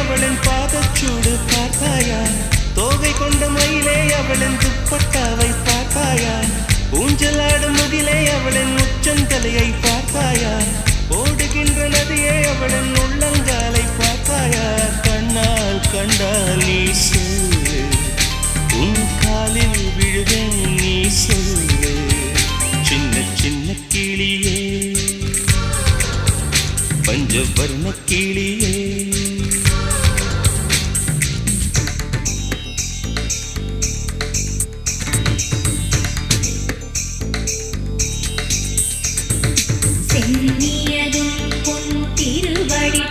அவளின் பாதச்சூடு பார்த்தாயா தோகை கொண்ட மயிலே அவளின் துப்பட்டாவை பார்த்தாயா ஊஞ்சலாடும் முகிலே அவளின் உச்சந்தலையை பார்த்தாயா ஓடுகின்ற நதியே அவளின் உள்ளங்காலை பார்த்தாயா கண்ணால் கண்டால் நீ சொல்லு உன் காலில் விழுவேன் நீ சொல்லு சின்ன சின்ன கிளியே பஞ்சவர்ண கிளியே சென்னியதும் பொன் திருவடி